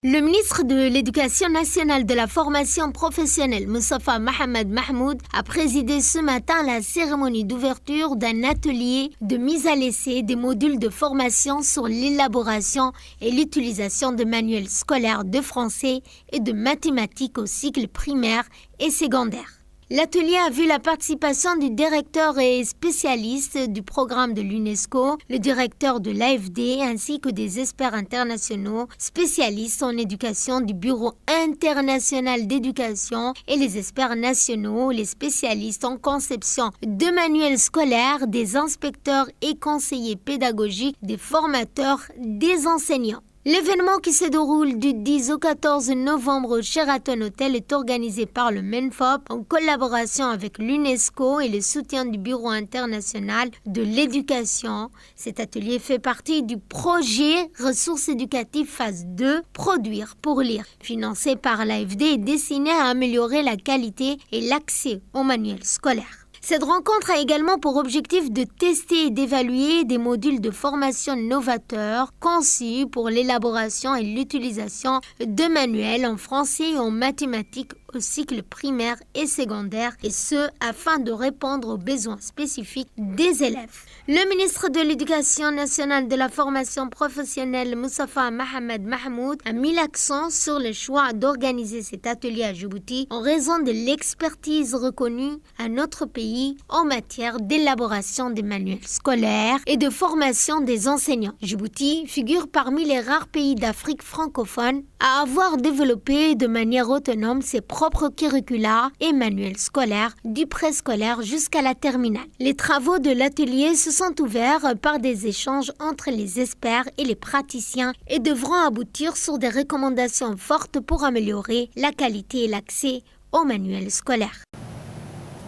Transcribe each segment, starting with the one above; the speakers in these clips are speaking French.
Le ministre de l'Éducation nationale de la formation professionnelle, Moustapha Mohamed Mahmoud, a présidé ce matin la cérémonie d'ouverture d'un atelier de mise à l'essai des modules de formation sur l'élaboration et l'utilisation de manuels scolaires de français et de mathématiques au cycle primaire et secondaire. L'atelier a vu la participation du directeur et spécialiste du programme de l'UNESCO, le directeur de l'AFD ainsi que des experts internationaux spécialistes en éducation du Bureau international d'éducation et les experts nationaux, les spécialistes en conception de manuels scolaires, des inspecteurs et conseillers pédagogiques, des formateurs, des enseignants. L'événement qui se déroule du 10 au 14 novembre au Sheraton Hotel est organisé par le MENFOP en collaboration avec l'UNESCO et le soutien du Bureau international de l'éducation. Cet atelier fait partie du projet Ressources éducatives phase 2, Produire pour lire, financé par l'AFD et destiné à améliorer la qualité et l'accès aux manuels scolaires. Cette rencontre a également pour objectif de tester et d'évaluer des modules de formation novateurs conçus pour l'élaboration et l'utilisation de manuels en français et en mathématiques au cycle primaire et secondaire, et ce, afin de répondre aux besoins spécifiques des élèves. Le ministre de l'Éducation nationale de la formation professionnelle, Moustapha Mohamed Mahmoud, a mis l'accent sur le choix d'organiser cet atelier à Djibouti en raison de l'expertise reconnue à notre pays en matière d'élaboration des manuels scolaires et de formation des enseignants. Djibouti figure parmi les rares pays d'Afrique francophone à avoir développé de manière autonome ses propres curricula et manuels scolaires du préscolaire jusqu'à la terminale. Les travaux de l'atelier se sont ouverts par des échanges entre les experts et les praticiens et devront aboutir sur des recommandations fortes pour améliorer la qualité et l'accès aux manuels scolaires.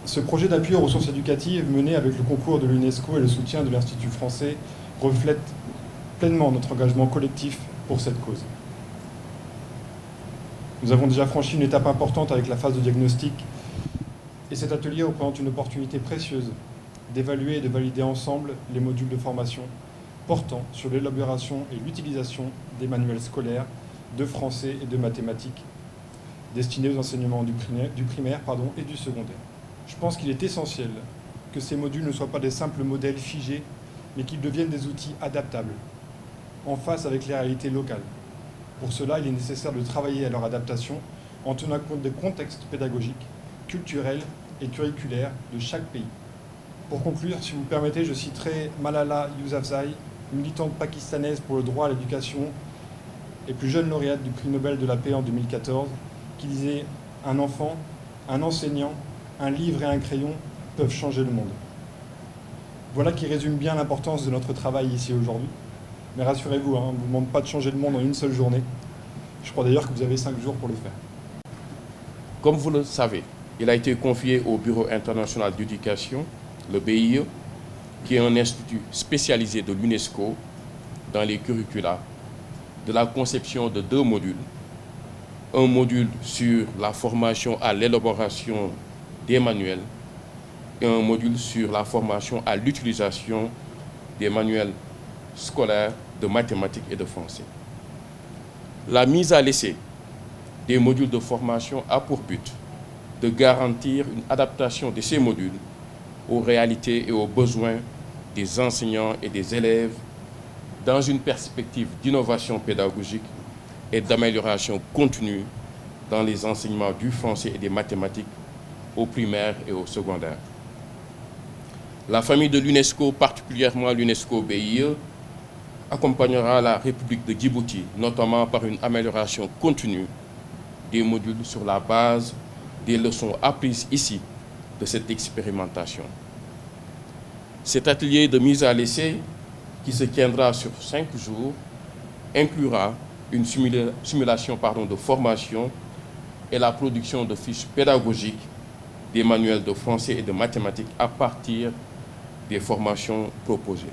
Ce projet d'appui aux ressources éducatives mené avec le concours de l'UNESCO et le soutien de l'Institut français reflète pleinement notre engagement collectif pour cette cause. Nous avons déjà franchi une étape importante avec la phase de diagnostic et cet atelier représente une opportunité précieuse d'évaluer et de valider ensemble les modules de formation portant sur l'élaboration et l'utilisation des manuels scolaires de français et de mathématiques destinés aux enseignements du primaire et du secondaire. Je pense qu'il est essentiel que ces modules ne soient pas des simples modèles figés, mais qu'ils deviennent des outils adaptables, en phase avec les réalités locales. Pour cela, il est nécessaire de travailler à leur adaptation en tenant compte des contextes pédagogiques, culturels et curriculaires de chaque pays. Pour conclure, si vous me permettez, je citerai Malala Yousafzai, militante pakistanaise pour le droit à l'éducation et plus jeune lauréate du prix Nobel de la paix en 2014, qui disait « Un enfant, un enseignant, un livre et un crayon peuvent changer le monde ». Voilà qui résume bien l'importance de notre travail ici aujourd'hui. Mais rassurez-vous, on ne vous demande pas de changer le monde en une seule journée. Je crois d'ailleurs que vous avez 5 jours pour le faire. Comme vous le savez, il a été confié au Bureau international d'éducation, le BIE, qui est un institut spécialisé de l'UNESCO dans les curricula, de la conception de 2 modules. Un module sur la formation à l'élaboration des manuels et un module sur la formation à l'utilisation des manuels scolaires de mathématiques et de français. La mise à l'essai des modules de formation a pour but de garantir une adaptation de ces modules aux réalités et aux besoins des enseignants et des élèves dans une perspective d'innovation pédagogique et d'amélioration continue dans les enseignements du français et des mathématiques au primaire et au secondaire. La famille de l'UNESCO, particulièrement l'UNESCO BIE, accompagnera la République de Djibouti, notamment par une amélioration continue des modules sur la base des leçons apprises ici de cette expérimentation. Cet atelier de mise à l'essai, qui se tiendra sur 5 jours, inclura une simulation de formation et la production de fiches pédagogiques des manuels de français et de mathématiques à partir des formations proposées.